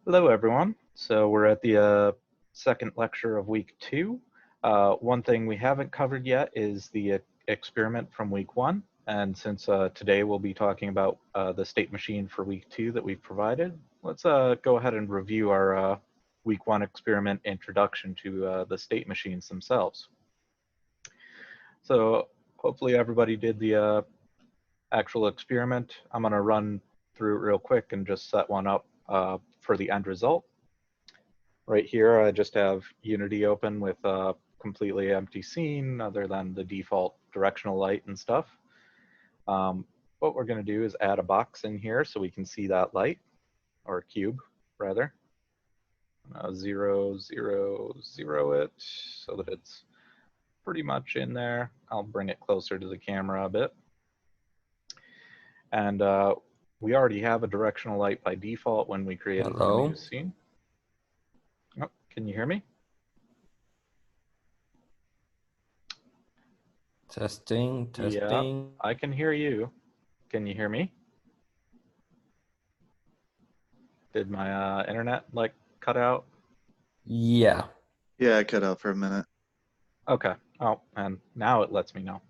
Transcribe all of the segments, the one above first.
Hello, everyone. So we're at the second lecture of week 2. One thing we haven't covered yet is the experiment from week 1. And since today we'll be talking about the state machine for week 2 that we've provided, let's go ahead and review our week 1 experiment introduction to the state machines themselves. So hopefully everybody did the actual experiment. I'm going to run through it real quick and just set one up for the end result. Right here, I just have Unity open with a completely empty scene other than the default directional light and stuff. What we're going to do is add a box in here so we can see that light, or cube, rather. 0, 0, 0 it so that it's pretty much in there. I'll bring it closer to the camera a bit. And we already have a directional light by default when we created the new scene. Oh, can you hear me? Testing. Yeah, I can hear you. Can you hear me? Did my internet like cut out? Yeah. Yeah, I cut out for a minute. Okay. Oh, and now it lets me know.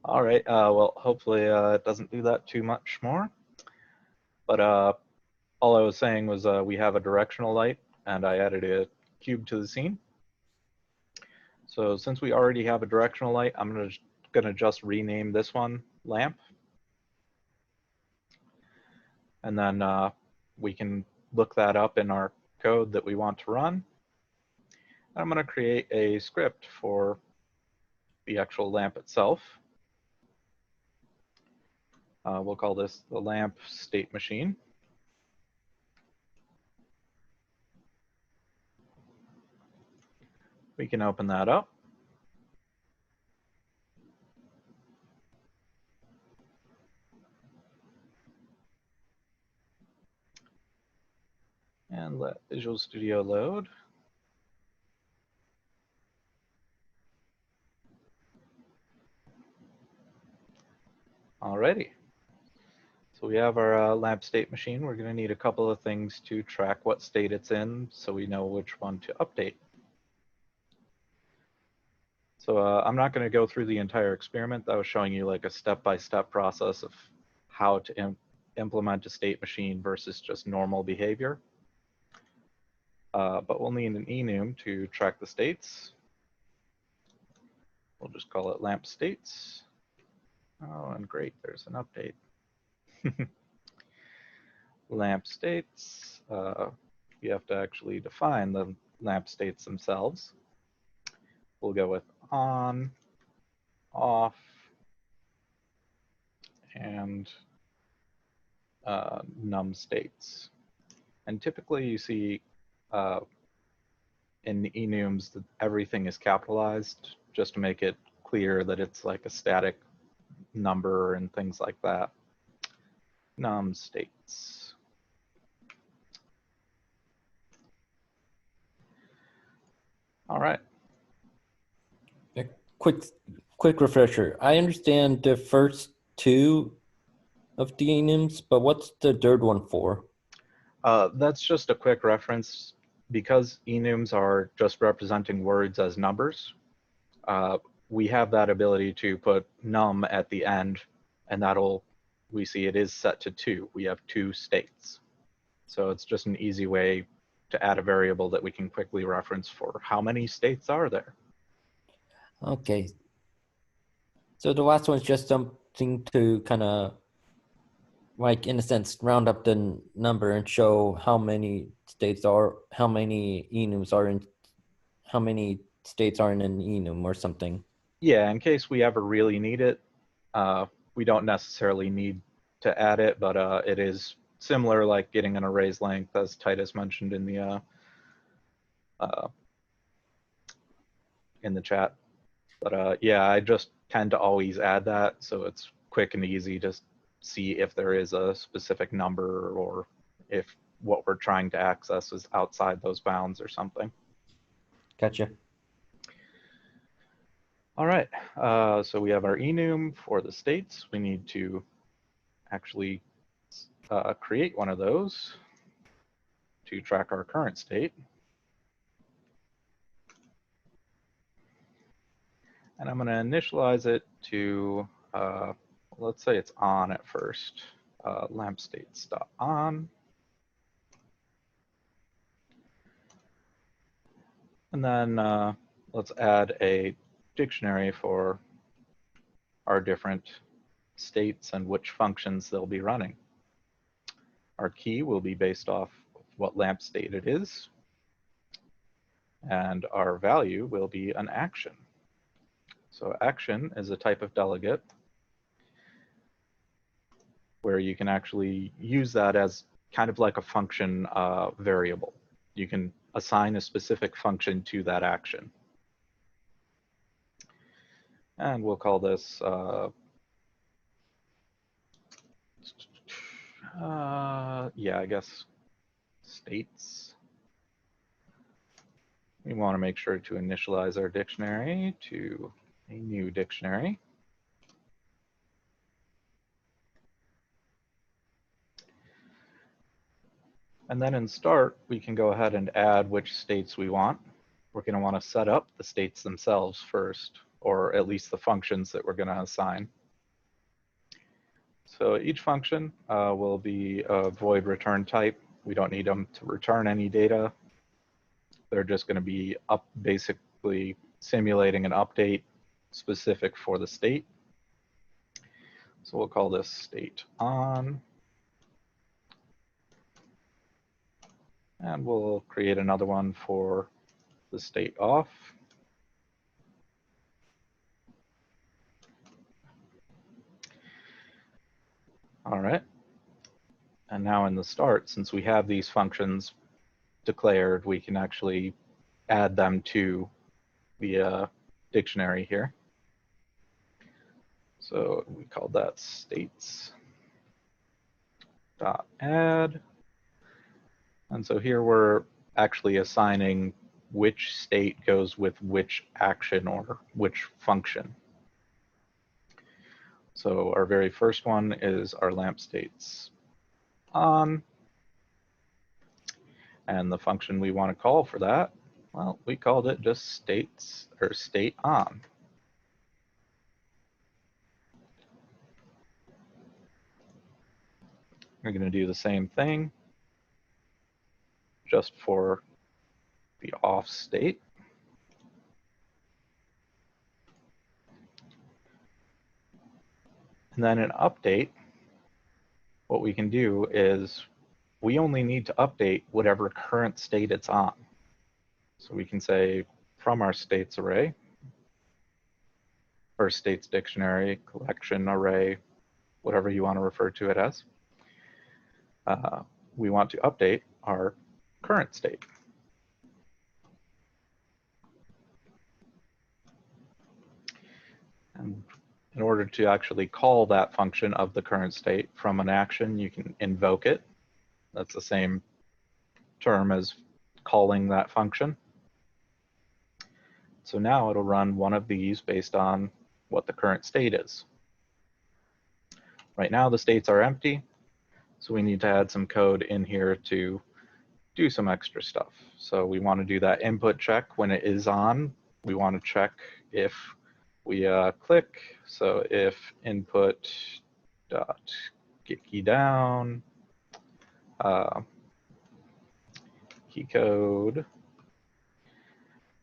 All right. Well, hopefully it doesn't do that too much more. But all I was saying was we have a directional light, and I added a cube to the scene. So since we already have a directional light, I'm gonna just rename this one lamp. And then we can look that up in our code that we want to run. I'm going to create a script for the actual lamp itself. We'll call this the lamp state machine. We can open that up. And let Visual Studio load. Alrighty. So we have our lamp state machine. We're going to need a couple of things to track what state it's in so we know which one to update. So I'm not going to go through the entire experiment. That was showing you like a step-by-step process of how to implement a state machine versus just normal behavior. But we'll need an enum to track the states. We'll just call it lamp states. Oh, and great, there's an update. Lamp states, you have to actually define the lamp states themselves. We'll go with on, off, and num states. And typically you see in the enums that everything is capitalized just to make it clear that it's like a static number and things like that. Num states. All right. A quick refresher. I understand the first two of the enums, but what's the third one for? That's just a quick reference. Because enums are just representing words as numbers, we have that ability to put num at the end, and we see it is set to 2. We have 2 states. So it's just an easy way to add a variable that we can quickly reference for how many states are there. Okay. So the last one's just something to kind of, like, in a sense, round up the number and show how many states are, how many enums are in, how many states are in an enum or something. Yeah, in case we ever really need it, we don't necessarily need to add it, but it is similar like getting an array's length, as Titus mentioned in the chat. But yeah, I just tend to always add that, so it's quick and easy to see if there is a specific number or if what we're trying to access is outside those bounds or something. Gotcha. All right, so we have our enum for the states. We need to actually create one of those. to track our current state. And I'm going to initialize it to, let's say it's on at first, lamp states.on. And then let's add a dictionary for our different states and which functions they'll be running. Our key will be based off what lamp state it is, and our value will be an action. So action is a type of delegate where you can actually use that as kind of like a function variable. You can assign a specific function to that action. And we'll call this, yeah, I guess states. We want to make sure to initialize our dictionary to a new dictionary. And then in start, we can go ahead and add which states we want. We're going to want to set up the states themselves first, or at least the functions that we're going to assign. So each function will be a void return type. We don't need them to return any data. They're just going to be basically simulating an update specific for the state. So we'll call this state on. And we'll create another one for the state off. All right. And now in the start, since we have these functions declared, we can actually add them to the dictionary here. So we called that states.add. And so here we're actually assigning which state goes with which action or which function. So our very first one is our lamp states on. And the function we want to call for that, well, we called it just states or state on. We're going to do the same thing just for the off state. And then in update, what we can do is we only need to update whatever current state it's on. So we can say from our states array, or states dictionary, collection array, whatever you want to refer to it as, we want to update our current state. And in order to actually call that function of the current state from an action, you can invoke it. That's the same term as calling that function. So now it'll run one of these based on what the current state is. Right now the states are empty, so we need to add some code in here to do some extra stuff. So we want to do that input check when it is on. We want to check if we click. So if input dot get key down, key code,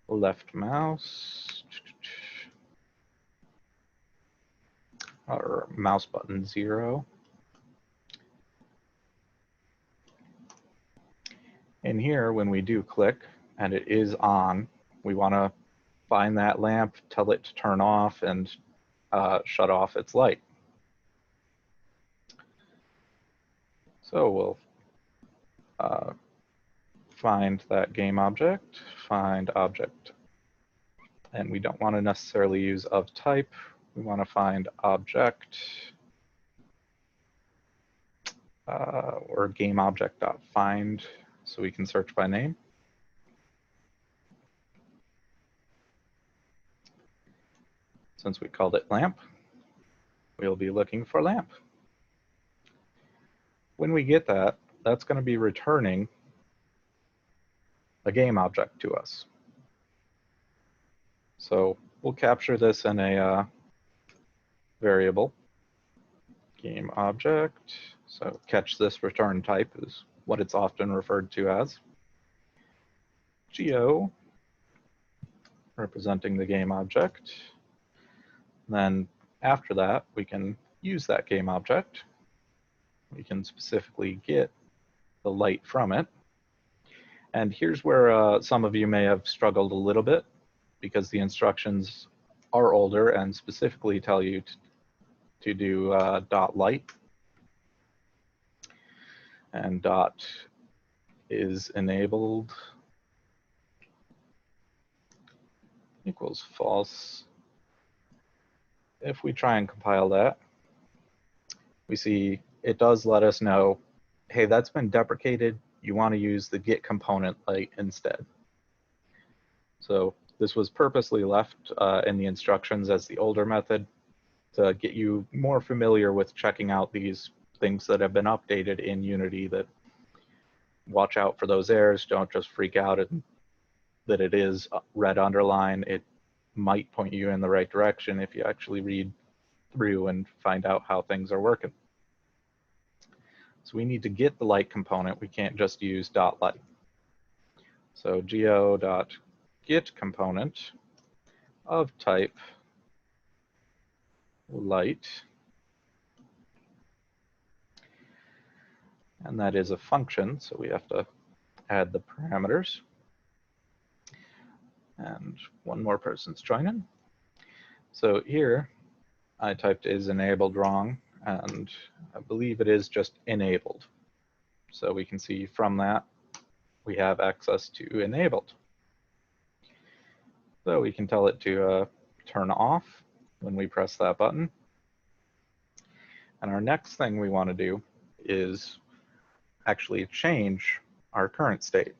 left mouse, or mouse button 0. In here, when we do click and it is on, we want to find that lamp, tell it to turn off, and shut off its light. So we'll find that game object, find object. And we don't want to necessarily use of type. We want to find object or game object.find so we can search by name. Since we called it lamp, we'll be looking for lamp. When we get that, that's going to be returning a game object to us. So we'll capture this in a variable, game object. So catch this return type is what it's often referred to as. Geo, representing the game object. Then after that, we can use that game object. We can specifically get the light from it. And here's where some of you may have struggled a little bit, because the instructions are older and specifically tell you to do dot light. And dot is enabled equals false. If we try and compile that, we see it does let us know, hey, that's been deprecated. You want to use the get component light instead. So this was purposely left in the instructions as the older method to get you more familiar with checking out these things that have been updated in Unity. That watch out for those errors. Don't just freak out that it is red underline. It might point you in the right direction if you actually read through and find out how things are working. So we need to get the light component. We can't just use dot light. So geo.get component of type light, and that is a function, so we have to add the parameters. And one more person's joining. So here I typed is enabled wrong, and I believe it is just enabled. So we can see from that we have access to enabled. So we can tell it to turn off when we press that button. And our next thing we want to do is actually change our current state,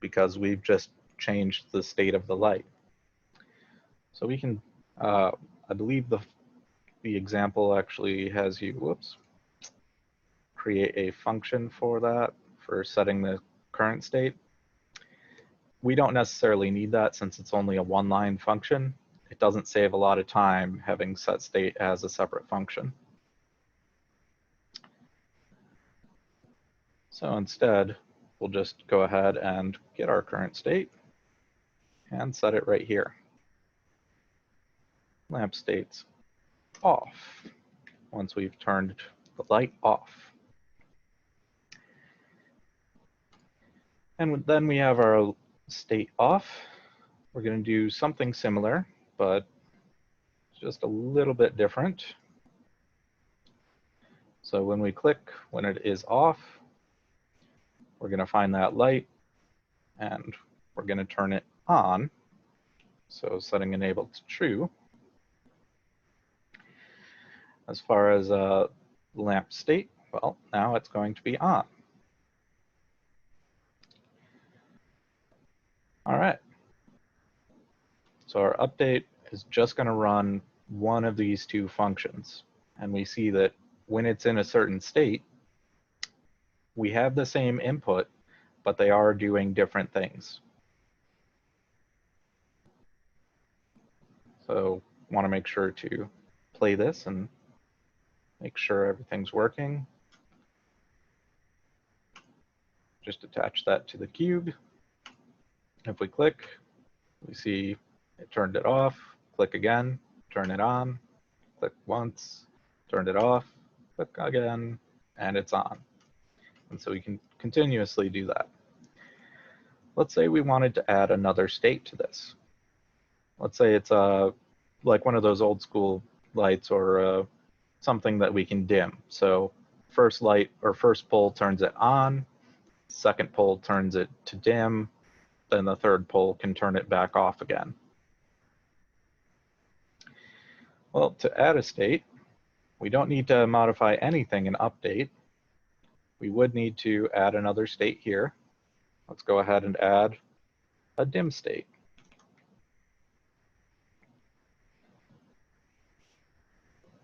because we've just changed the state of the light. So we can, I believe the example actually has you, create a function for that, for setting the current state. We don't necessarily need that since it's only a one-line function. It doesn't save a lot of time having set state as a separate function. So instead, we'll just go ahead and get our current state and set it right here. Lamp state's off once we've turned the light off. And then we have our state off. We're going to do something similar, but just a little bit different. So when we click when it is off, we're going to find that light and we're going to turn it on. So setting enabled to true. As far as lamp state, well, now it's going to be on. All right. So our update is just going to run one of these two functions. And we see that when it's in a certain state, we have the same input, but they are doing different things. So want to make sure to play this and make sure everything's working. Just attach that to the cube. If we click, we see it turned it off. Click again, turn it on. Click once, turned it off. Click again, and it's on. And so we can continuously do that. Let's say we wanted to add another state to this. Let's say it's like one of those old school lights or something that we can dim. So first light or first pole turns it on, second pole turns it to dim, then the third pole can turn it back off again. Well, to add a state, we don't need to modify anything in update. We would need to add another state here. Let's go ahead and add a dim state.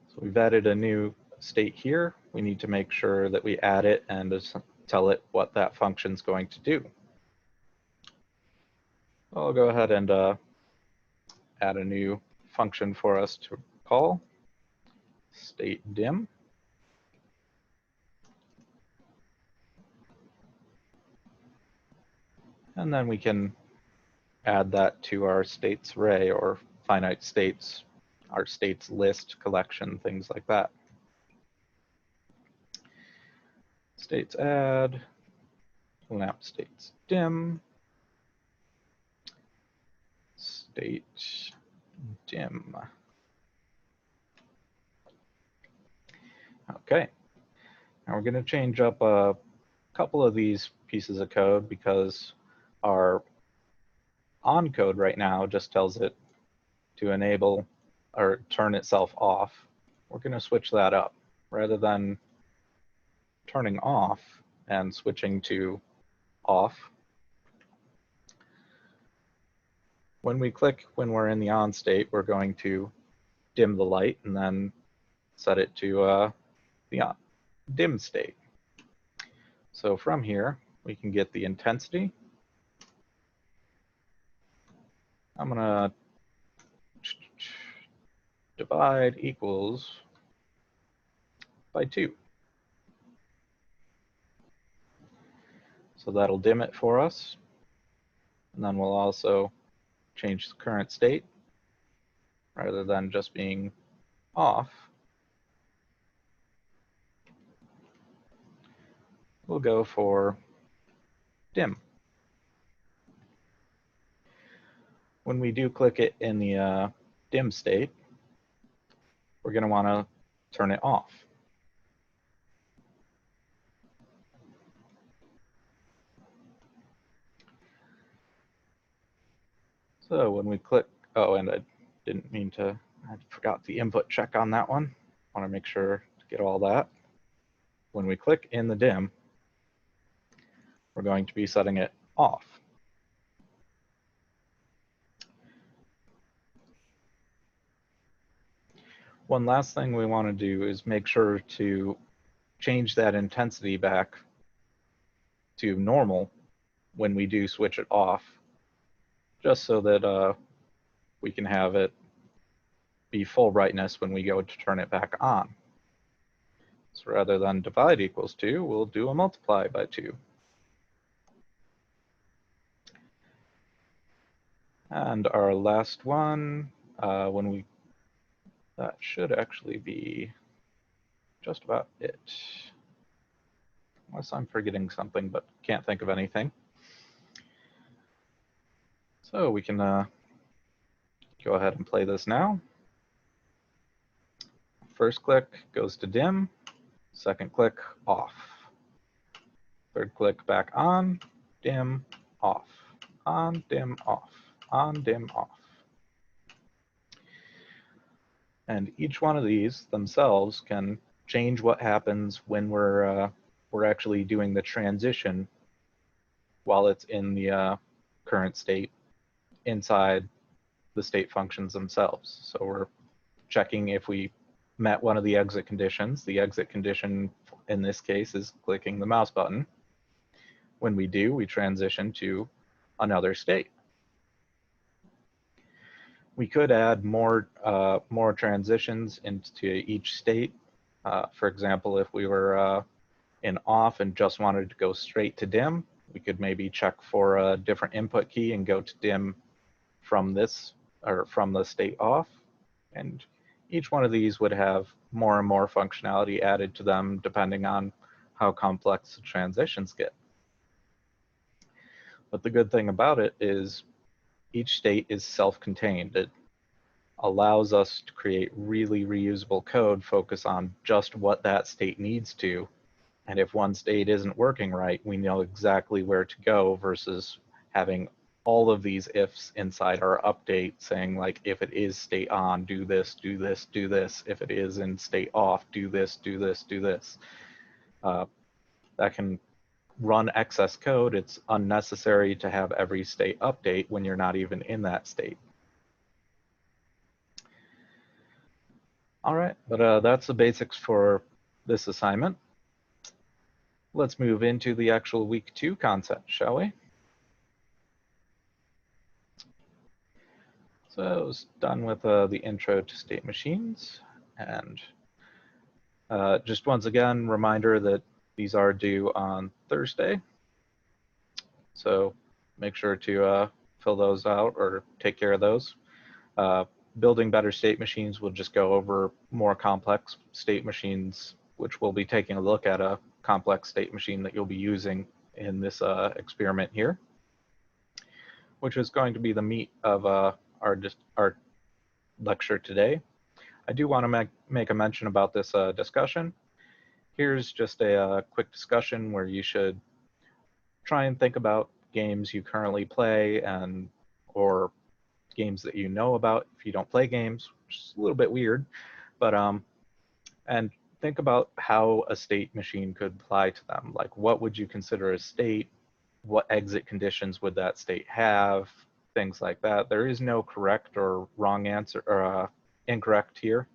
So we've added a new state here. We need to make sure that we add it and just tell it what that function's going to do. I'll go ahead and add a new function for us to call, state dim. And then we can add that to our states array or finite states, our states list collection, things like that. States add, lamp states dim, state dim. Okay, now we're going to change up a couple of these pieces of code because our on code right now just tells it to enable or turn itself off. We're going to switch that up. Rather than turning off and switching to off, when we click when we're in the on state, we're going to dim the light and then set it to the on dim state. So from here, we can get the intensity. I'm going to divide equals by 2. So that'll dim it for us. And then we'll also change the current state rather than just being off. We'll go for dim. When we do click it in the dim state, we're going to want to turn it off. So when we click, oh, and I didn't mean to, I forgot the input check on that one. Want to make sure to get all that. When we click in the dim, we're going to be setting it off. One last thing we want to do is make sure to change that intensity back to normal when we do switch it off, just so that we can have it be full brightness when we go to turn it back on. So rather than divide equals 2, we'll do a multiply by 2. And our last one, that should actually be just about it. Unless I'm forgetting something, but can't think of anything. So we can go ahead and play this now. First click goes to dim, second click off. Third click back on, dim, off, on, dim, off, on, dim, off. And each one of these themselves can change what happens when we're actually doing the transition while it's in the current state inside the state functions themselves. So we're checking if we met one of the exit conditions. The exit condition in this case is clicking the mouse button. When we do, we transition to another state. We could add more transitions into each state. For example, if we were in off and just wanted to go straight to dim, we could maybe check for a different input key and go to dim from this or from the state off. And each one of these would have more and more functionality added to them depending on how complex the transitions get. But the good thing about it is each state is self-contained. It allows us to create really reusable code, focus on just what that state needs to. And if one state isn't working right, we know exactly where to go versus having all of these ifs inside our update saying like, if it is state on, do this, do this, do this. If it is in state off, do this, do this, do this. That can run excess code. It's unnecessary to have every state update when you're not even in that state. All right, but that's the basics for this assignment. Let's move into the actual week 2 concept, shall we? So I was done with the intro to state machines, and just once again, reminder that these are due on Thursday. So make sure to fill those out or take care of those. Building better state machines will just go over more complex state machines, which we'll be taking a look at a complex state machine that you'll be using in this experiment here, which is going to be the meat of our lecture today. I do want to make a mention about this discussion. Here's just a quick discussion where you should try and think about games you currently play or games that you know about if you don't play games, which is a little bit weird, but and think about how a state machine could apply to them. Like, what would you consider a state? What exit conditions would that state have? Things like that. There is no correct or wrong answer or incorrect here.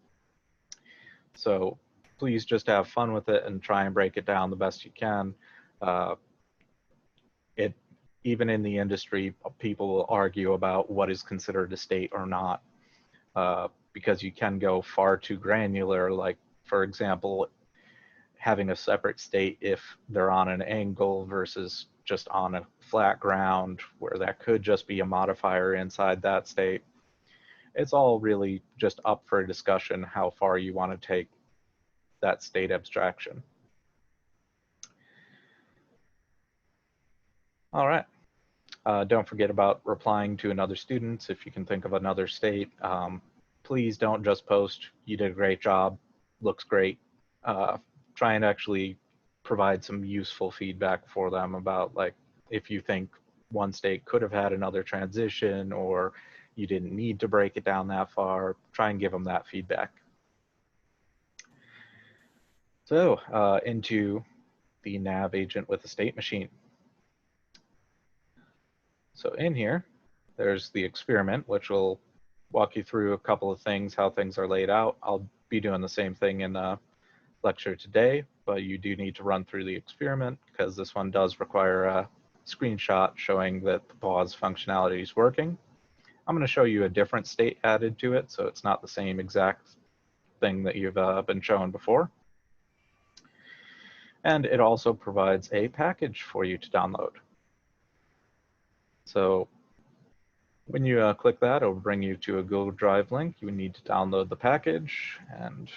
So please just have fun with it and try and break it down the best you can. Even in the industry, people will argue about what is considered a state or not, because you can go far too granular. Like, for example, having a separate state if they're on an angle versus just on a flat ground, where that could just be a modifier inside that state. It's all really just up for a discussion how far you want to take that state abstraction. All right. Don't forget about replying to another student if you can think of another state. Please don't just post, "You did a great job, looks great." Try and actually provide some useful feedback for them about, like, if you think one state could have had another transition or you didn't need to break it down that far. Try and give them that feedback. So into the Nav agent with a state machine. So in here, there's the experiment, which will walk you through a couple of things, how things are laid out. I'll be doing the same thing in the lecture today, but you do need to run through the experiment because this one does require a screenshot showing that the pause functionality is working. I'm going to show you a different state added to it, so it's not the same exact thing that you've been shown before. And it also provides a package for you to download. So when you click that, it will bring you to a Google Drive link. You need to download the package and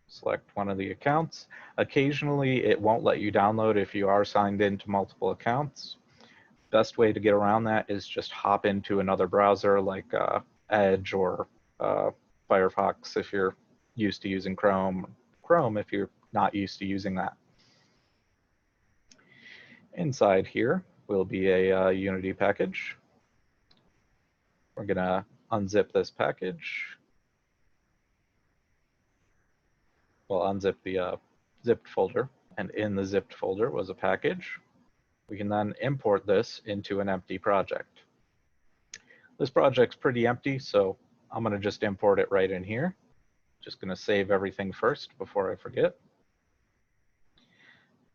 select one of the accounts. Occasionally, it won't let you download if you are signed into multiple accounts. Best way to get around that is just hop into another browser like Edge or Firefox if you're used to using Chrome. Chrome if you're not used to using that. Inside here will be a Unity package. We're going to unzip this package. We'll unzip the zipped folder, and in the zipped folder was a package. We can then import this into an empty project. This project's pretty empty, so I'm going to just import it right in here. Just going to save everything first before I forget.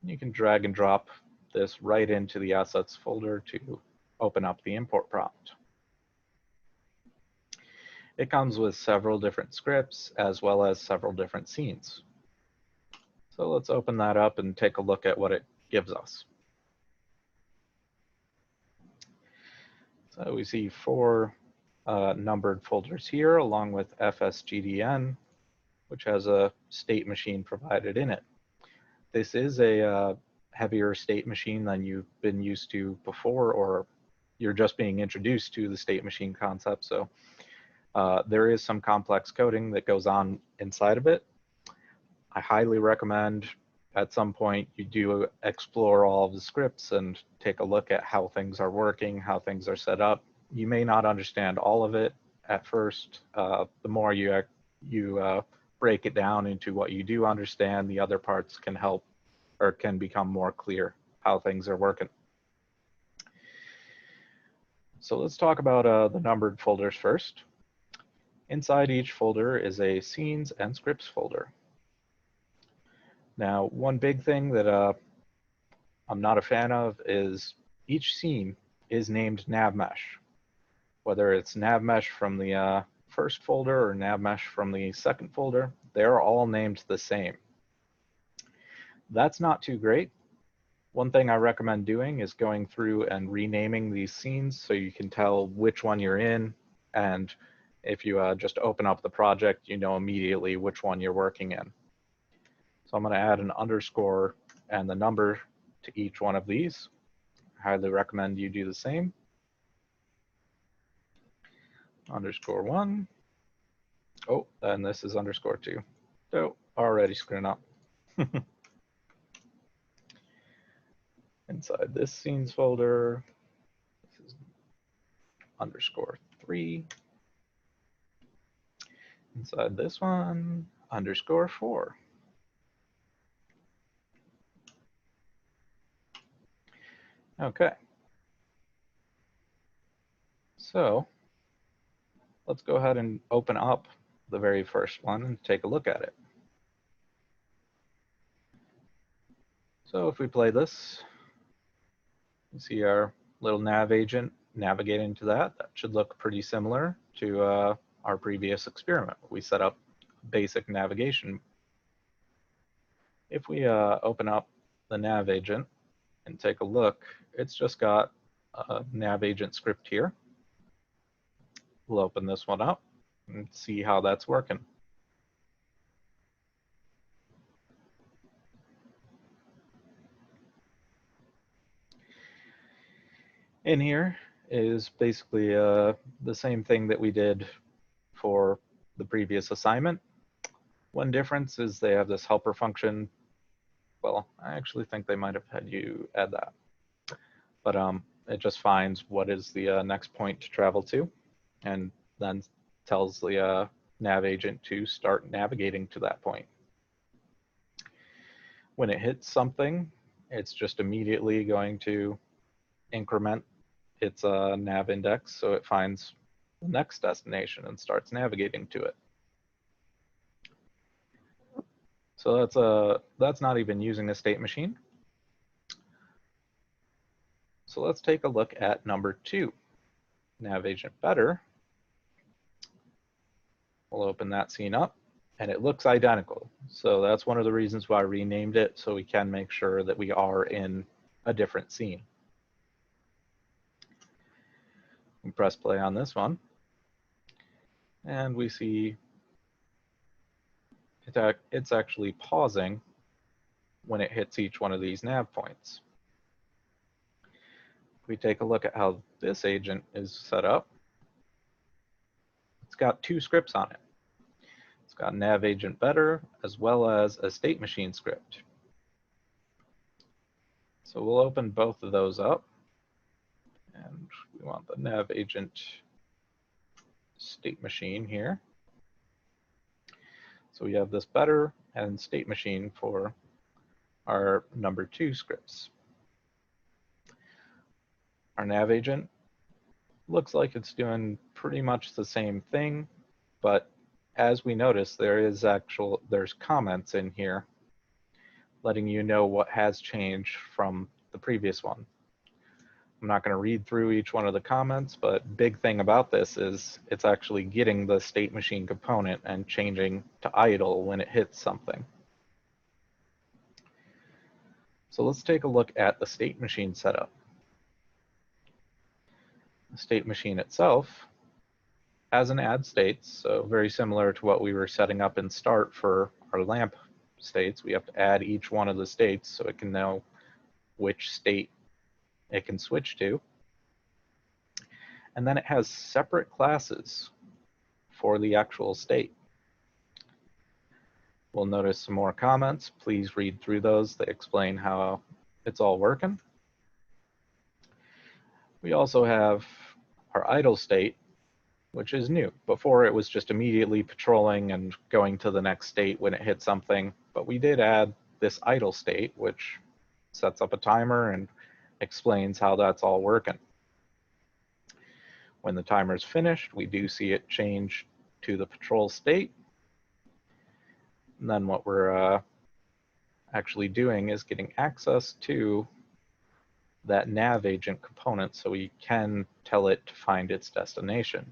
You can drag and drop this right into the assets folder to open up the import prompt. It comes with several different scripts as well as several different scenes. So let's open that up and take a look at what it gives us. So we see 4 numbered folders here along with FSGDN, which has a state machine provided in it. This is a heavier state machine than you've been used to before, or you're just being introduced to the state machine concept. So there is some complex coding that goes on inside of it. I highly recommend at some point you do explore all of the scripts and take a look at how things are working, how things are set up. You may not understand all of it at first. The more you break it down into what you do understand, the other parts can help or can become more clear how things are working. So let's talk about the numbered folders first. Inside each folder is a scenes and scripts folder. Now, one big thing that I'm not a fan of is each scene is named Nav Mesh. whether it's nav mesh from the first folder or nav mesh from the second folder, they're all named the same. That's not too great. One thing I recommend doing is going through and renaming these scenes so you can tell which one you're in, and if you just open up the project, you know immediately which one you're working in. So I'm going to add an underscore and the number to each one of these. I highly recommend you do the same. _1. Oh, and this is _2. So already screwing up. Inside this scenes folder, this is _3. Inside this one, _4. Okay. So let's go ahead and open up the very first one and take a look at it. So if we play this, you see our little nav agent navigating to that. That should look pretty similar to our previous experiment. We set up basic navigation. If we open up the nav agent and take a look, it's just got a nav agent script here. We'll open this one up and see how that's working. In here is basically the same thing that we did for the previous assignment. One difference is they have this helper function. Well, I actually think they might have had you add that. But it just finds what is the next point to travel to, and then tells the nav agent to start navigating to that point. When it hits something, it's just immediately going to increment its nav index so it finds the next destination and starts navigating to it. So that's not even using a state machine. So let's take a look at number 2, Nav Agent Better. We'll open that scene up, and it looks identical. So that's one of the reasons why I renamed it, so we can make sure that we are in a different scene. We press play on this one, and we see it's actually pausing when it hits each one of these nav points. If we take a look at how this agent is set up, it's got 2 scripts on it. It's got Nav Agent Better as well as a state machine script. So we'll open both of those up, and we want the Nav Agent state machine here. So we have this Better and state machine for our number 2 scripts. Our Nav Agent looks like it's doing pretty much the same thing, but as we notice, there's comments in here letting you know what has changed from the previous one. I'm not going to read through each one of the comments, but big thing about this is it's actually getting the state machine component and changing to idle when it hits something. So let's take a look at the state machine setup. The state machine itself has an add states, so very similar to what we were setting up in start for our lamp states. We have to add each one of the states so it can know which state it can switch to. And then it has separate classes for the actual state. We'll notice some more comments. Please read through those. They explain how it's all working. We also have our idle state, which is new. Before it was just immediately patrolling and going to the next state when it hit something, but we did add this idle state, which sets up a timer and explains how that's all working. When the timer's finished, we do see it change to the patrol state. And then what we're actually doing is getting access to that Nav Agent component so we can tell it to find its destination.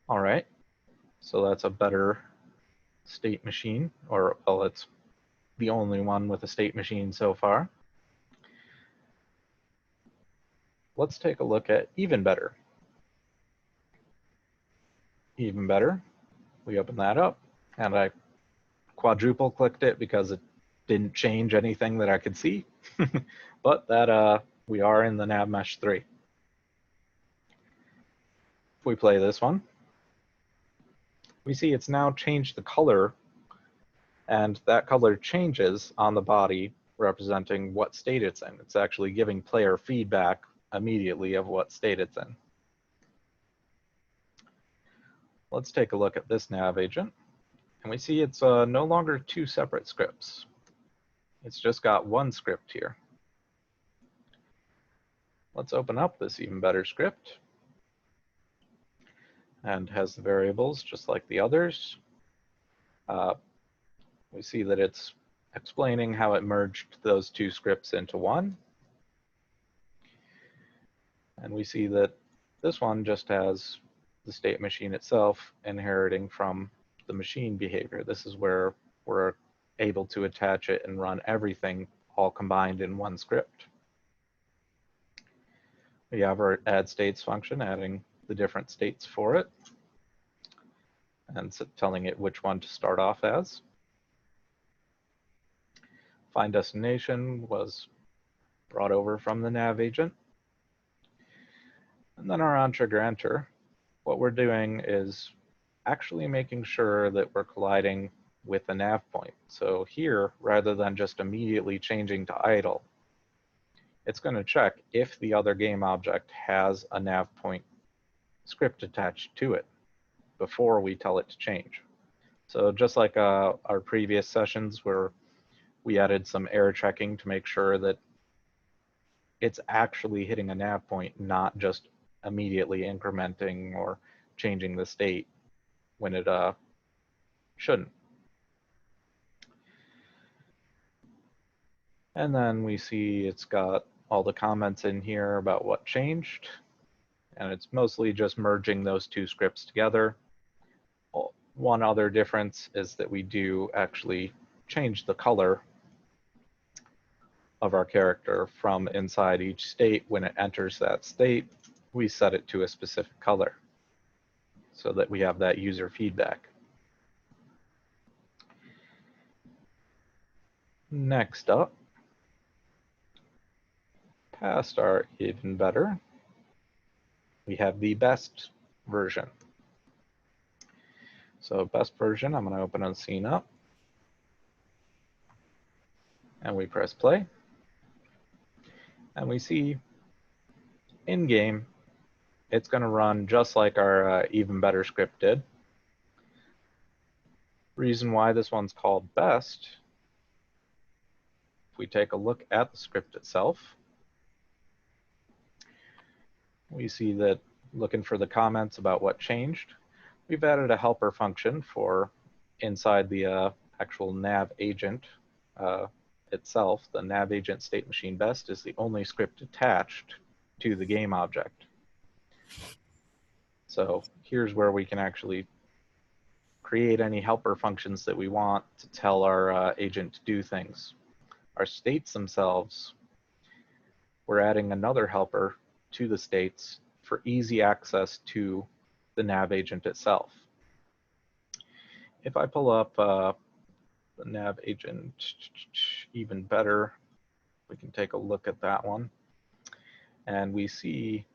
All right, so that's a better state machine, or well, it's the only one with a state machine so far. Let's take a look at even better. Even better, we open that up, and I quadruple clicked it because it didn't change anything that I could see, but that we are in the Nav Mesh 3. If we play this one, we see it's now changed the color, and that color changes on the body representing what state it's in. It's actually giving player feedback immediately of what state it's in. Let's take a look at this Nav Agent, and we see it's no longer two separate scripts. It's just got one script here. Let's open up this even better script, and has the variables just like the others. We see that it's explaining how it merged those two scripts into one. And we see that this one just has the state machine itself inheriting from the machine behavior. This is where we're able to attach it and run everything all combined in one script. We have our add states function, adding the different states for it, and so telling it which one to start off as. Find destination was brought over from the Nav Agent. And then our on trigger enter, what we're doing is actually making sure that we're colliding with the nav point. So here, rather than just immediately changing to idle, it's going to check if the other game object has a nav point script attached to it before we tell it to change. So just like our previous sessions where we added some error checking to make sure that it's actually hitting a nav point, not just immediately incrementing or changing the state when it shouldn't. And then we see it's got all the comments in here about what changed, and it's mostly just merging those two scripts together. One other difference is that we do actually change the color of our character from inside each state. When it enters that state, we set it to a specific color so that we have that user feedback. Next up, past our even better, we have the best version. So best version, I'm going to open a scene up, and we press play, and we see in game it's going to run just like our even better script did. Reason why this one's called best, if we take a look at the script itself, we see that looking for the comments about what changed, we've added a helper function for inside the actual Nav Agent itself. The Nav Agent state machine best is the only script attached to the game object. So here's where we can actually create any helper functions that we want to tell our agent to do things. Our states themselves, we're adding another helper to the states for easy access to the Nav Agent itself. If I pull up the Nav Agent even better, we can take a look at that one. And we see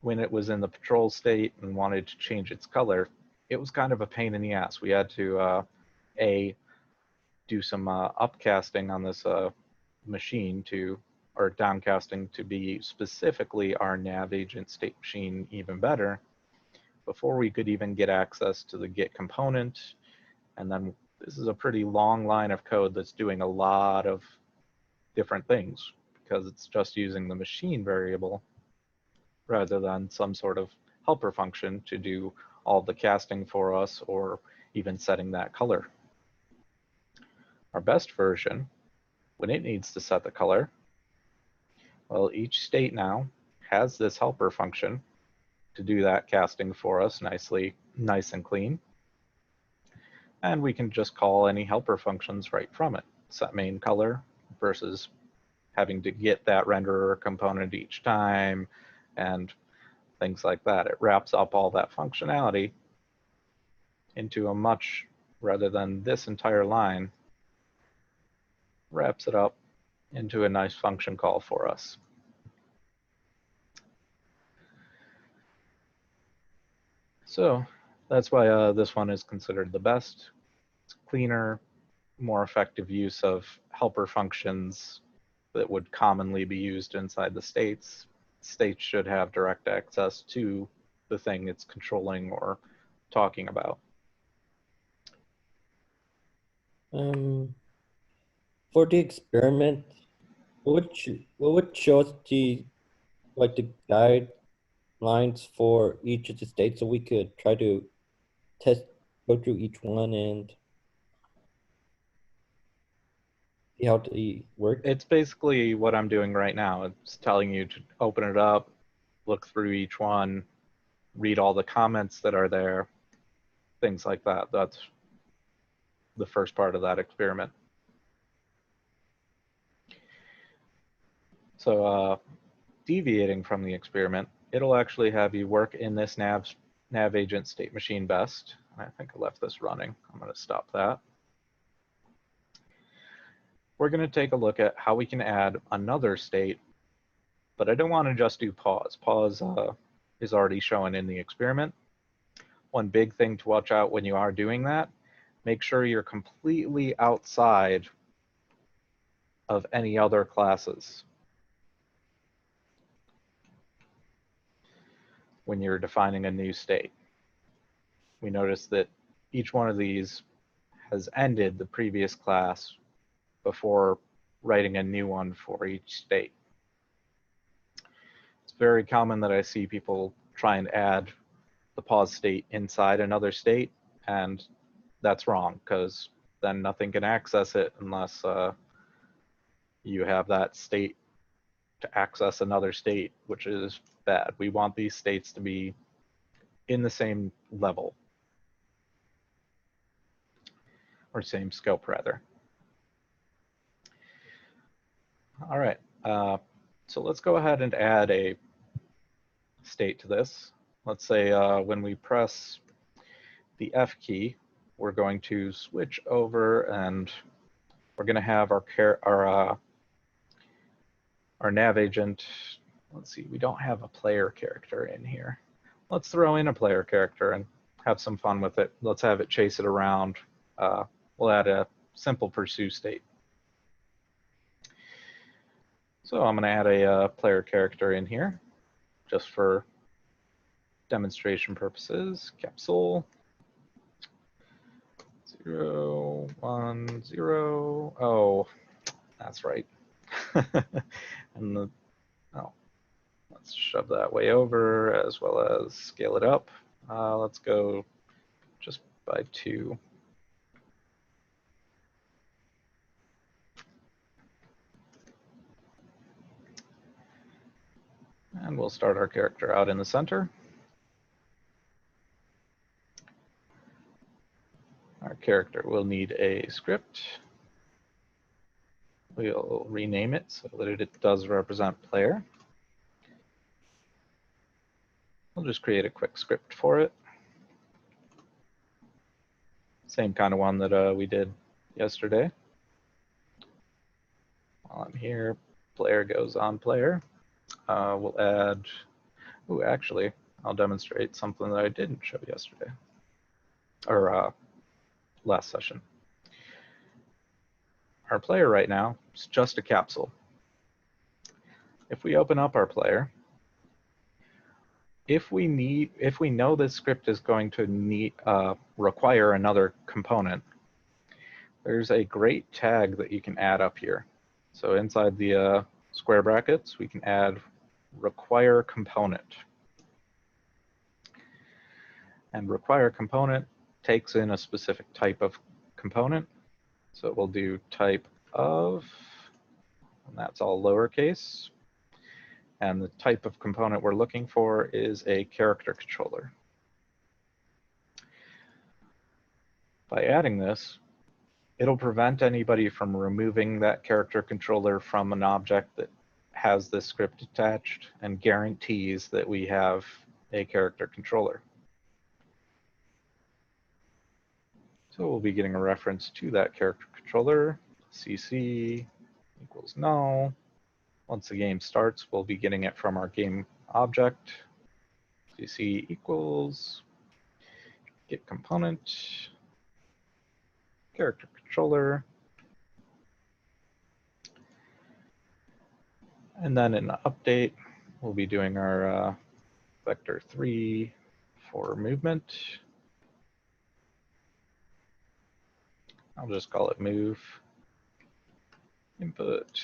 when it was in the patrol state and wanted to change its color, it was kind of a pain in the ass. We had to do some upcasting on this machine to, or downcasting to be specifically our Nav Agent state machine even better before we could even get access to the get component. And then this is a pretty long line of code that's doing a lot of different things because it's just using the machine variable rather than some sort of helper function to do all the casting for us or even setting that color. Our best version, when it needs to set the color, well, each state now has this helper function to do that casting for us nice and clean. And we can just call any helper functions right from it. Set main color versus having to get that renderer component each time and things like that. It wraps up all that functionality into a much, rather than this entire line, wraps it up into a nice function call for us. So that's why this one is considered the best. It's cleaner, more effective use of helper functions that would commonly be used inside the states. States should have direct access to the thing it's controlling or talking about. For the experiment, what would show us the guidelines for each of the states so we could try to go through each one and see how they work? It's basically what I'm doing right now. It's telling you to open it up, look through each one, read all the comments that are there, things like that. That's the first part of that experiment. So deviating from the experiment, it'll actually have you work in this Nav Agent state machine best. I think I left this running. I'm going to stop that. We're going to take a look at how we can add another state, but I don't want to just do pause. Pause is already shown in the experiment. One big thing to watch out when you are doing that, make sure you're completely outside of any other classes when you're defining a new state. We notice that each one of these has ended the previous class before writing a new one for each state. It's very common that I see people try and add the pause state inside another state, and that's wrong, because then nothing can access it unless you have that state to access another state, which is bad. We want these states to be in the same level, or same scope rather. All right, so let's go ahead and add a state to this. Let's say when we press the F key, we're going to switch over and we're going to have our Nav Agent. Let's see, we don't have a player character in here. Let's throw in a player character and have some fun with it. Let's have it chase it around. We'll add a simple pursue state. So I'm going to add a player character in here just for demonstration purposes. Capsule 0, 1, 0. Oh, that's right. And let's shove that way over as well as scale it up. Let's go just by 2. And we'll start our character out in the center. Our character will need a script. We'll rename it so that it does represent player. We'll just create a quick script for it. Same kind of one that we did yesterday. While I'm here, player goes on player. We'll add, actually, I'll demonstrate something that I didn't show yesterday, or last session. Our player right now is just a capsule. If we open up our player, if we know this script is going to require another component, there's a great tag that you can add up here. So inside the square brackets, we can add require component. And require component takes in a specific type of component. So we'll do type of, and that's all lowercase. And the type of component we're looking for is a character controller. By adding this, it'll prevent anybody from removing that character controller from an object that has this script attached and guarantees that we have a character controller. So we'll be getting a reference to that character controller, cc equals null. Once the game starts, we'll be getting it from our game object, cc equals get component, character controller. And then in the update, we'll be doing our vector 3 for movement. I'll just call it move. Input,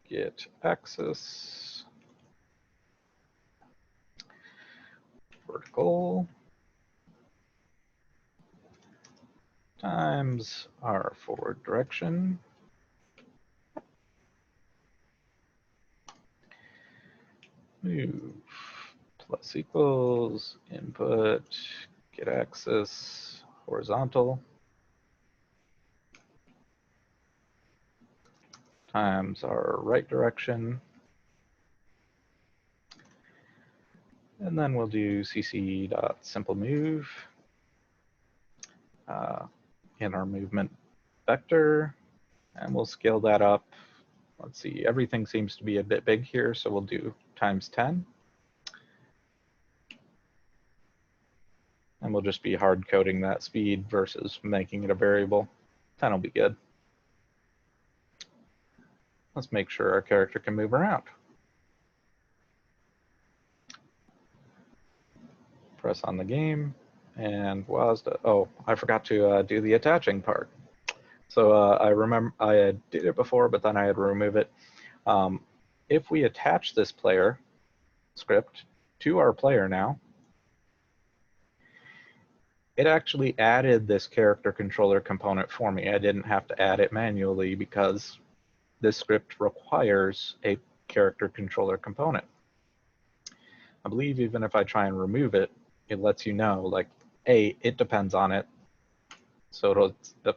get axis, vertical, times our forward direction. Move plus equals input, get axis, horizontal, times our right direction. And then we'll do cc.simpleMove in our movement vector, and we'll scale that up. Let's see, everything seems to be a bit big here, so we'll do times 10. And we'll just be hard coding that speed versus making it a variable. 10 will be good. Let's make sure our character can move around. Press on the game, and WASD. Oh, I forgot to do the attaching part. So I remember I did it before, but then I had to remove it. If we attach this player script to our player now, it actually added this character controller component for me. I didn't have to add it manually because this script requires a character controller component. I believe even if I try and remove it, it lets you know, like, A, it depends on it. So it's a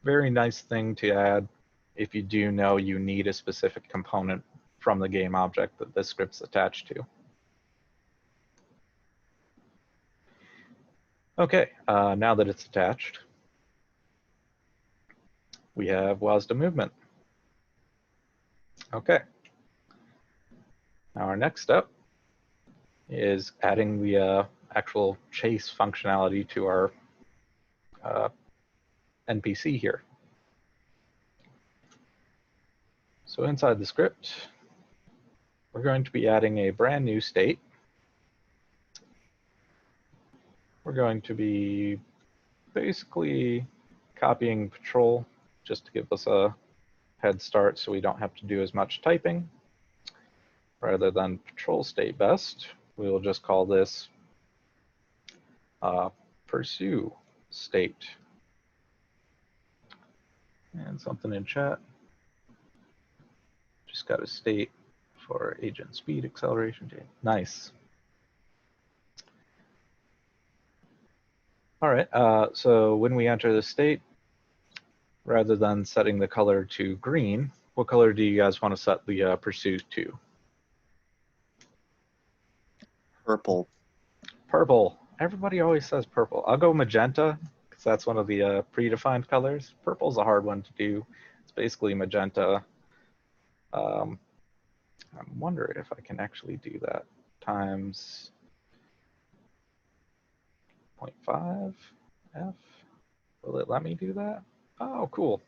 very nice thing to add if you do know you need a specific component from the game object that this script's attached to. Okay, now that it's attached, we have WASD movement. Okay. Now our next step is adding the actual chase functionality to our NPC here. So inside the script, we're going to be adding a brand new state. We're going to be basically copying patrol just to give us a head start so we don't have to do as much typing. Rather than patrol state best, we will just call this pursue state. And something in chat. Just got a state for agent speed acceleration. Nice. All right, so when we enter the state, rather than setting the color to green, what color do you guys want to set the pursuit to? Purple. Purple. Everybody always says purple. I'll go magenta, because that's one of the predefined colors. Purple's a hard one to do. It's basically magenta. I'm wondering if I can actually do that. Times 0.5 F. Will it let me do that? Oh, cool.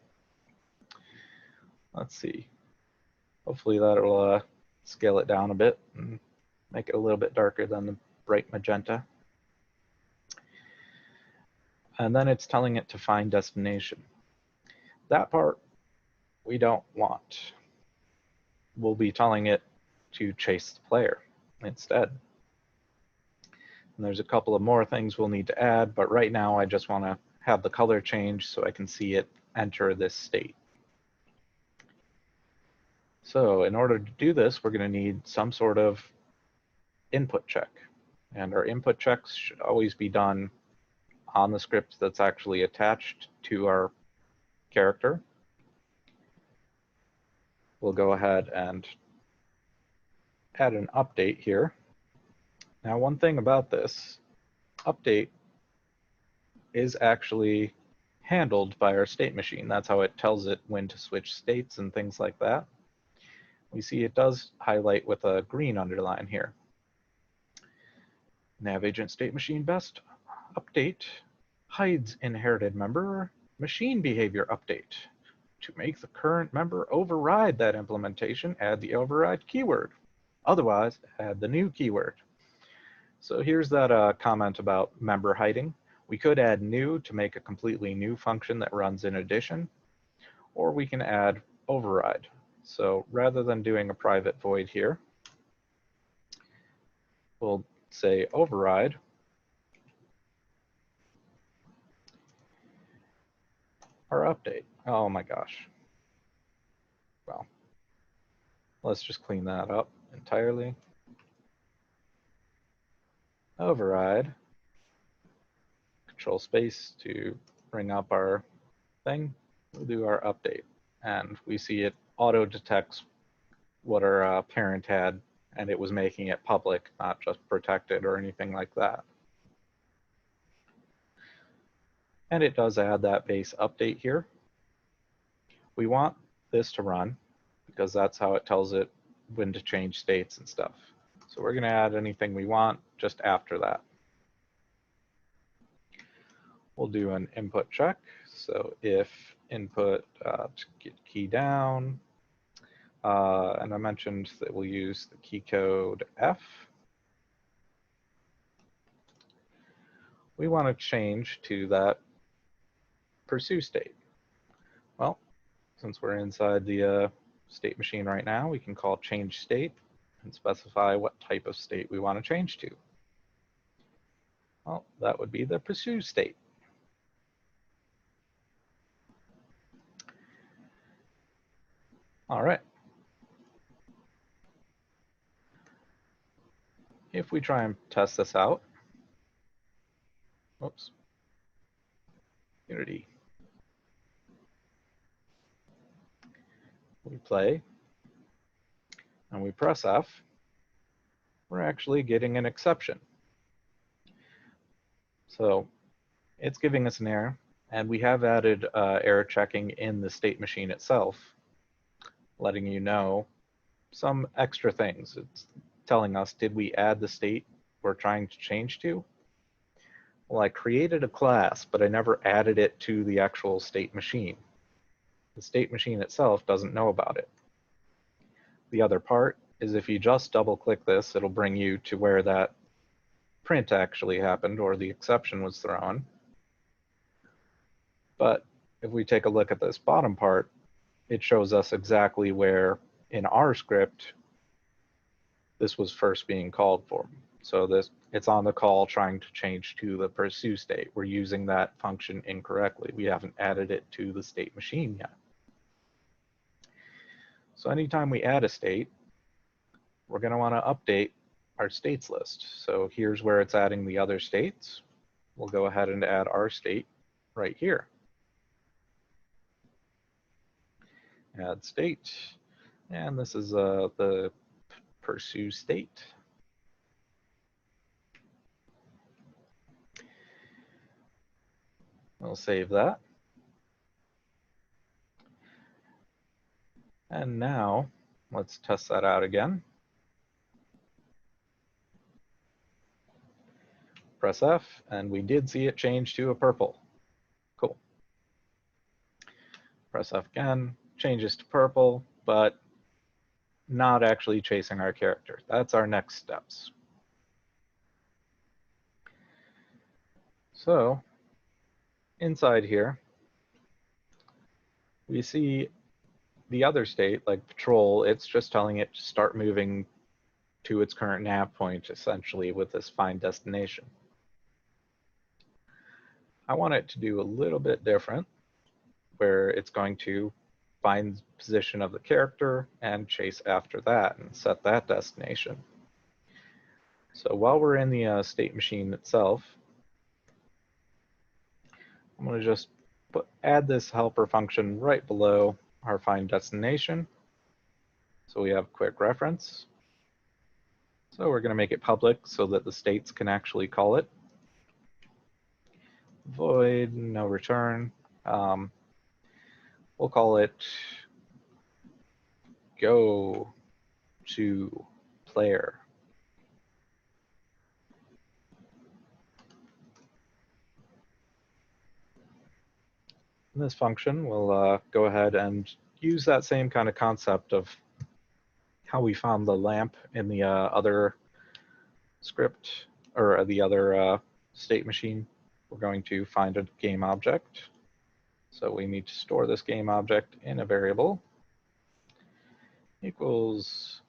Let's see. Hopefully that'll scale it down a bit and make it a little bit darker than the bright magenta. And then it's telling it to find destination. That part we don't want. We'll be telling it to chase the player instead. And there's a couple of more things we'll need to add, but right now I just want to have the color change so I can see it enter this state. So in order to do this, we're going to need some sort of input check. And our input checks should always be done on the script that's actually attached to our character. We'll go ahead and add an update here. Now, one thing about this update is actually handled by our state machine. That's how it tells it when to switch states and things like that. We see it does highlight with a green underline here. Nav Agent state machine best update hides inherited member machine behavior update. To make the current member override that implementation, add the override keyword. Otherwise, add the new keyword. So here's that comment about member hiding. We could add new to make a completely new function that runs in addition, or we can add override. So rather than doing a private void here, we'll say override. Our update. Oh my gosh. Well, let's just clean that up entirely. Override. Control space to bring up our thing. We'll do our update. And we see it auto detects what our parent had, and it was making it public, not just protected or anything like that. And it does add that base update here. We want this to run because that's how it tells it when to change states and stuff. So we're going to add anything we want just after that. We'll do an input check. So if input get key down, and I mentioned that we'll use the key code F. We want to change to that pursue state. Well, since we're inside the state machine right now, we can call change state and specify what type of state we want to change to. Well, that would be the pursue state. All right. If we try and test this out, oops, Unity. We play and we press F, we're actually getting an exception. So it's giving us an error, and we have added error checking in the state machine itself, letting you know some extra things. It's telling us, did we add the state we're trying to change to? Well, I created a class, but I never added it to the actual state machine. The state machine itself doesn't know about it. The other part is if you just double click this, it'll bring you to where that print actually happened or the exception was thrown. But if we take a look at this bottom part, it shows us exactly where in our script this was first being called for. So it's on the call trying to change to the pursue state. We're using that function incorrectly. We haven't added it to the state machine yet. So anytime we add a state, we're going to want to update our states list. So here's where it's adding the other states. We'll go ahead and add our state right here. Add state, and this is the pursue state. We'll save that. And now let's test that out again. Press F, and we did see it change to a purple. Cool. Press F again, changes to purple, but not actually chasing our character. That's our next steps. So inside here, we see the other state, like patrol, it's just telling it to start moving to its current nav point, essentially, with this find destination. I want it to do a little bit different. where it's going to find the position of the character and chase after that and set that destination. So while we're in the state machine itself, I'm going to just add this helper function right below our find destination. So we have a quick reference. So we're going to make it public so that the states can actually call it. Void, no return. We'll call it go to player. And this function will go ahead and use that same kind of concept of how we found the lamp in the other script, or the other state machine. We're going to find a game object. So we need to store this game object in a variable equals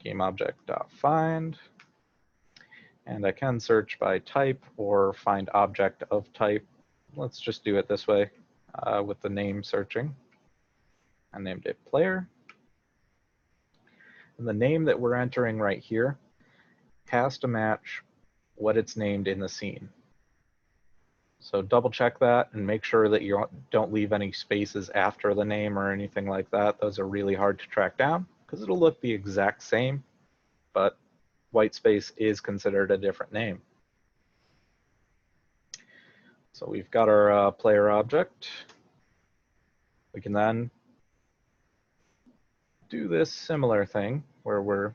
game object.find. And I can search by type or find object of type. Let's just do it this way with the name searching. I named it player. And the name that we're entering right here has to match what it's named in the scene. So double check that and make sure that you don't leave any spaces after the name or anything like that. Those are really hard to track down because it'll look the exact same, but white space is considered a different name. So we've got our player object. We can then do this similar thing where we're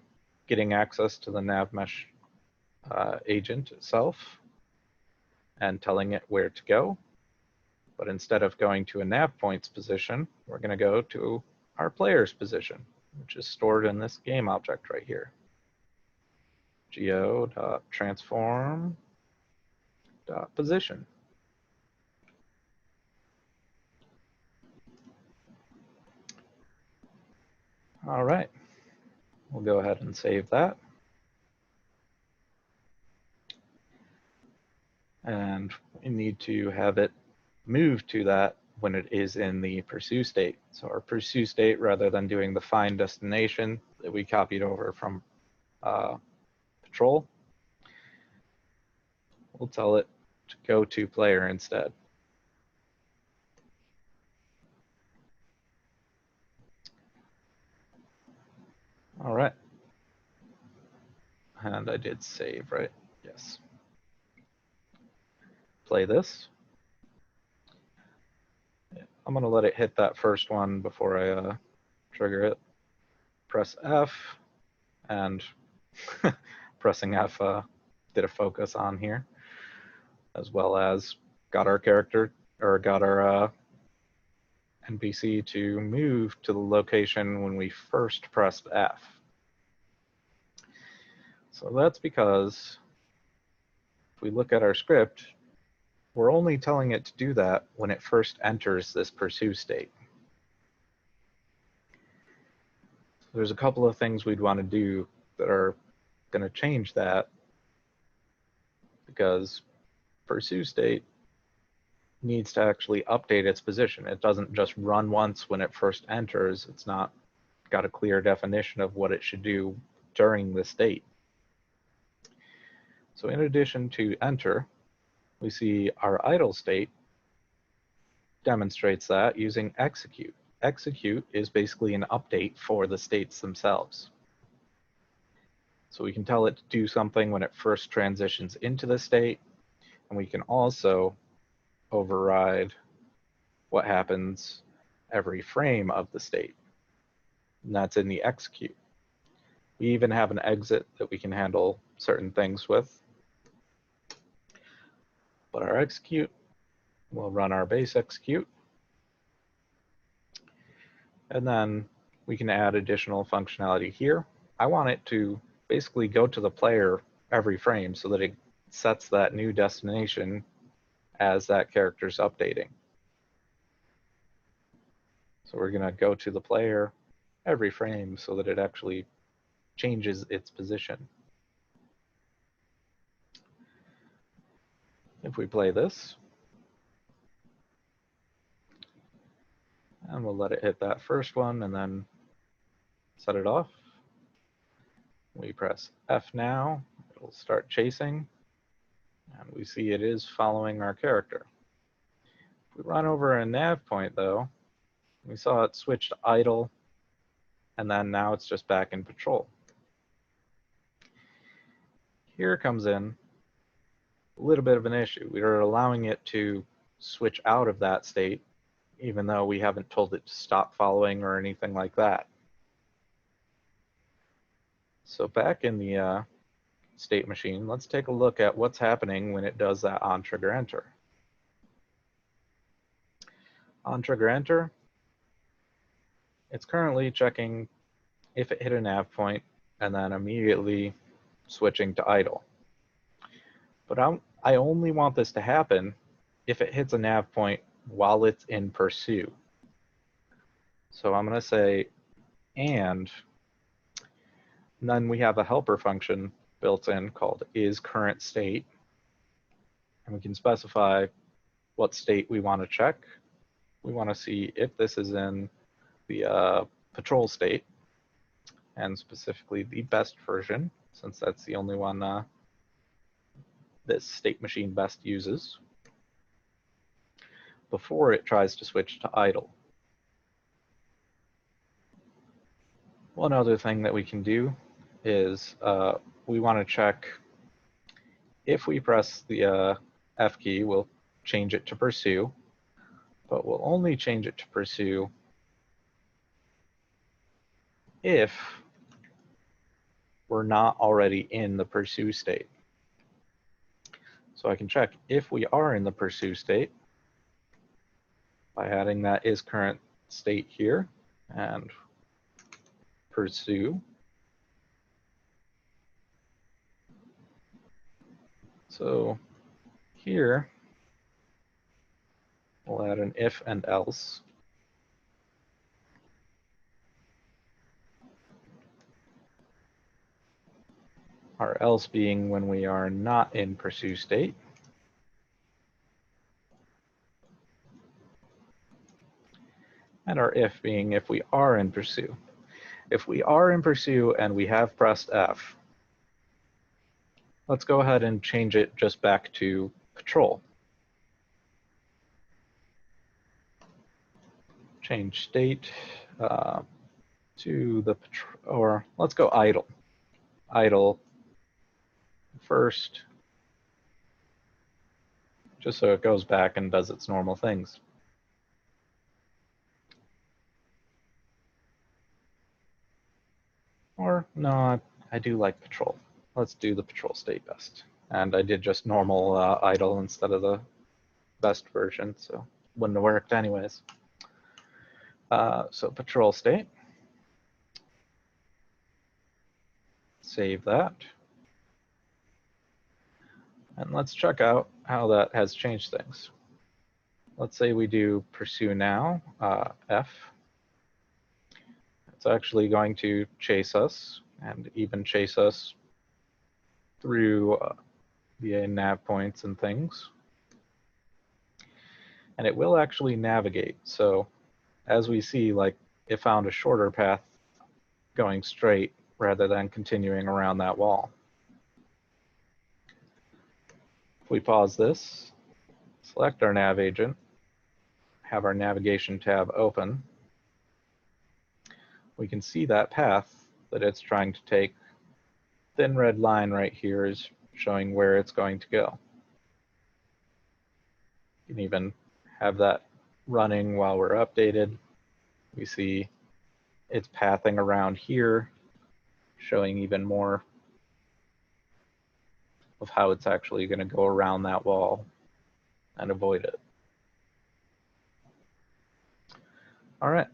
getting access to the nav mesh agent itself and telling it where to go. But instead of going to a nav points position, we're going to go to our player's position, which is stored in this game object right here. Geo.transform.position. All right, we'll go ahead and save that. And we need to have it move to that when it is in the pursue state. So our pursue state, rather than doing the find destination that we copied over from patrol, we'll tell it to go to player instead. All right. And I did save, right? Yes. Play this. I'm going to let it hit that first one before I trigger it. Press F, and pressing F did a focus on here, as well as got our character, or got our NPC to move to the location when we first pressed F. So that's because if we look at our script, we're only telling it to do that when it first enters this pursue state. There's a couple of things we'd want to do that are going to change that, because pursue state needs to actually update its position. It doesn't just run once when it first enters. It's not got a clear definition of what it should do during the state. So in addition to enter, we see our idle state demonstrates that using execute. Execute is basically an update for the states themselves. So we can tell it to do something when it first transitions into the state, and we can also override what happens every frame of the state, and that's in the execute. We even have an exit that we can handle certain things with. But our execute, we'll run our base execute, and then we can add additional functionality here. I want it to basically go to the player every frame so that it sets that new destination as that character's updating. So we're going to go to the player every frame so that it actually changes its position. If we play this, And we'll let it hit that first one and then set it off. We press F now, it'll start chasing, and we see it is following our character. If we run over a nav point though, we saw it switch to idle, and then now it's just back in patrol. Here comes in a little bit of an issue. We are allowing it to switch out of that state, even though we haven't told it to stop following or anything like that. So back in the state machine, let's take a look at what's happening when it does that on trigger enter. On trigger enter, it's currently checking if it hit a nav point and then immediately switching to idle. But I only want this to happen if it hits a nav point while it's in pursue. So I'm going to say and then we have a helper function built in called isCurrentState, and we can specify what state we want to check. We want to see if this is in the patrol state, and specifically the best version, since that's the only one this state machine best uses, before it tries to switch to idle. One other thing that we can do is we want to check if we press the F key, we'll change it to pursue, but we'll only change it to pursue if we're not already in the pursue state. So I can check if we are in the pursue state by adding that isCurrentState here and pursue. So here, we'll add an if and else. Our else being when we are not in pursue state. And our if being if we are in pursue. If we are in pursue and we have pressed F, let's go ahead and change it just back to patrol. Change state to the patrol, or let's go idle. Idle first, just so it goes back and does its normal things. Or no, I do like patrol. Let's do the patrol state best. And I did just normal idle instead of the best version, so wouldn't have worked anyways. So patrol state. Save that. And let's check out how that has changed things. Let's say we do pursue now, F. It's actually going to chase us and even chase us through via nav points and things. And it will actually navigate. So as we see, like it found a shorter path going straight rather than continuing around that wall. If we pause this, select our Nav Agent, have our navigation tab open, we can see that path that it's trying to take. Thin red line right here is showing where it's going to go. You can even have that running while we're updated. We see it's pathing around here, showing even more of how it's actually going to go around that wall and avoid it. All right.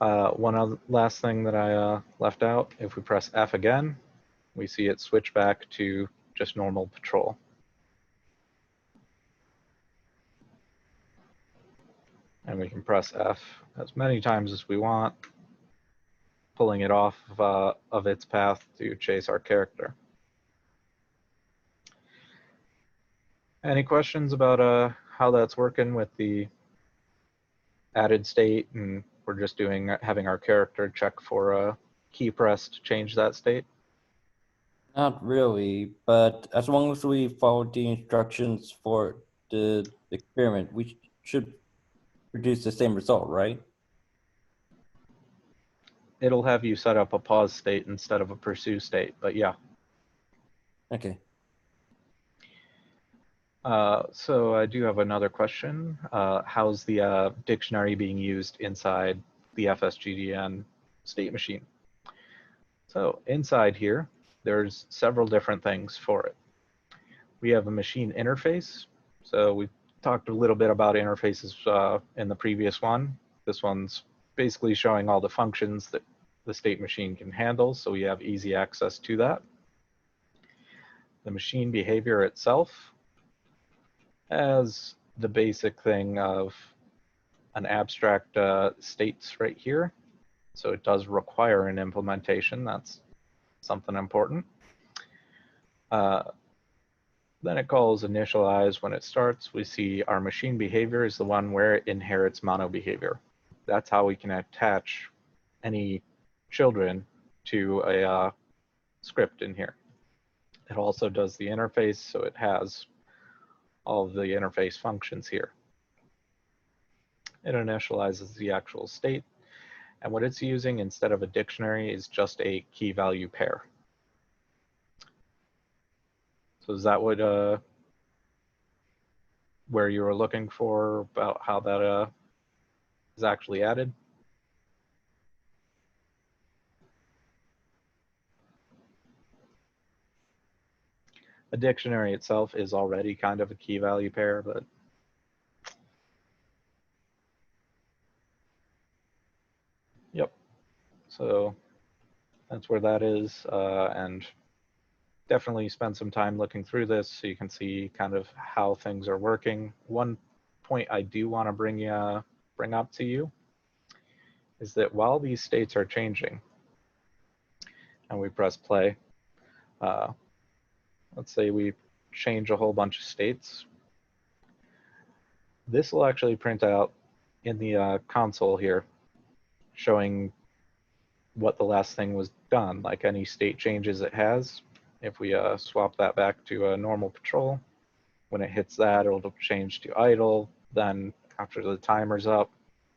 One other last thing that I left out, if we press F again, we see it switch back to just normal patrol. And we can press F as many times as we want, pulling it off of its path to chase our character. Any questions about how that's working with the added state, and we're just having our character check for a key press to change that state? Not really, but as long as we follow the instructions for the experiment, we should produce the same result, right? It'll have you set up a pause state instead of a pursue state, but yeah. Okay. So I do have another question. How's the dictionary being used inside the FSGDN state machine? So inside here, there's several different things for it. We have a machine interface. So we talked a little bit about interfaces in the previous one. This one's basically showing all the functions that the state machine can handle, so we have easy access to that. The machine behavior itself has the basic thing of an abstract states right here. So it does require an implementation. That's something important. Then it calls initialize when it starts. We see our machine behavior is the one where it inherits mono behavior. That's how we can attach any children to a script in here. It also does the interface, so it has all of the interface functions here. It initializes the actual state, and what it's using instead of a dictionary is just a key value pair. So is that what where you were looking for about how that is actually added? A dictionary itself is already kind of a key value pair, but yep. So that's where that is, and definitely spend some time looking through this so you can see kind of how things are working. One point I do want to bring up to you is that while these states are changing, and we press play, let's say we change a whole bunch of states, this will actually print out in the console here, showing what the last thing was done, like any state changes it has. If we swap that back to a normal patrol, when it hits that, it'll change to idle. Then after the timer's up,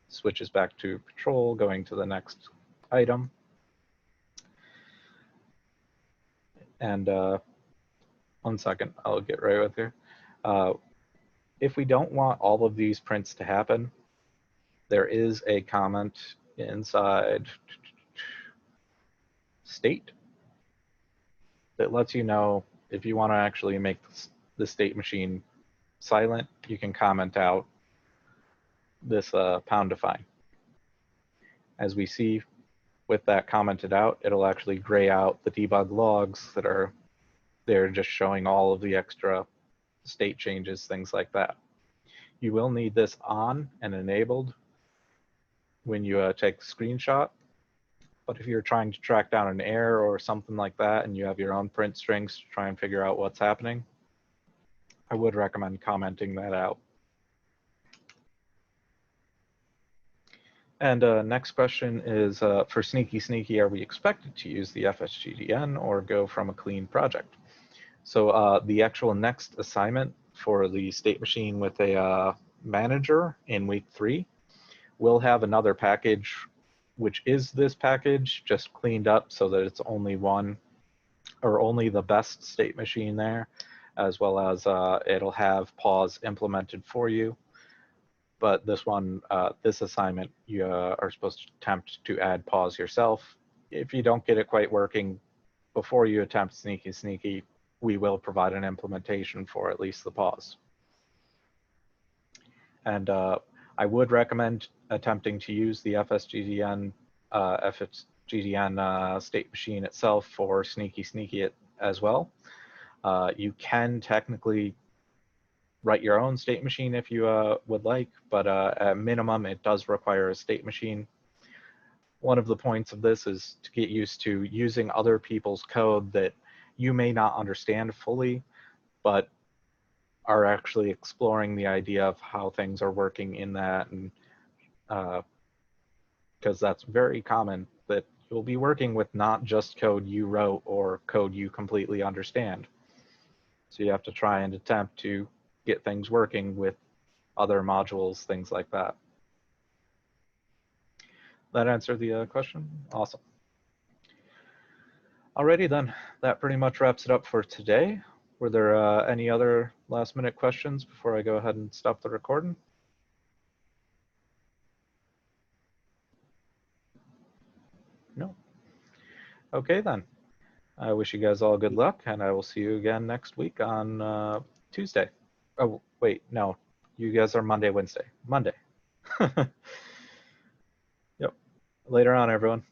switches back to patrol, going to the next item. And 1 second, I'll get right with you. If we don't want all of these prints to happen, there is a comment inside state that lets you know if you want to actually make the state machine silent, you can comment out this pound define. As we see with that commented out, it'll actually gray out the debug logs that are there, just showing all of the extra state changes, things like that. You will need this on and enabled when you take a screenshot. But if you're trying to track down an error or something like that and you have your own print strings to try and figure out what's happening, I would recommend commenting that out. And next question is, for Sneaky Sneaky, are we expected to use the FSGDN or go from a clean project? So the actual next assignment for the state machine with a manager in week 3 will have another package, which is this package, just cleaned up so that it's only one or only the best state machine there, as well as it'll have pause implemented for you. But this one, this assignment, you are supposed to attempt to add pause yourself. If you don't get it quite working before you attempt Sneaky Sneaky, we will provide an implementation for at least the pause. And I would recommend attempting to use the FSGDN state machine itself for Sneaky Sneaky as well. You can technically write your own state machine if you would like, but at minimum, it does require a state machine. One of the points of this is to get used to using other people's code that you may not understand fully, but are actually exploring the idea of how things are working in that and because that's very common that you'll be working with not just code you wrote or code you completely understand. So you have to try and attempt to get things working with other modules, things like that. That answer the question? Awesome. Alrighty then, that pretty much wraps it up for today. Were there any other last minute questions before I go ahead and stop the recording? No. Okay then. I wish you guys all good luck, and I will see you again next week on Tuesday. Oh, wait, no. You guys are Monday, Wednesday. Monday. Yep. Later on, everyone.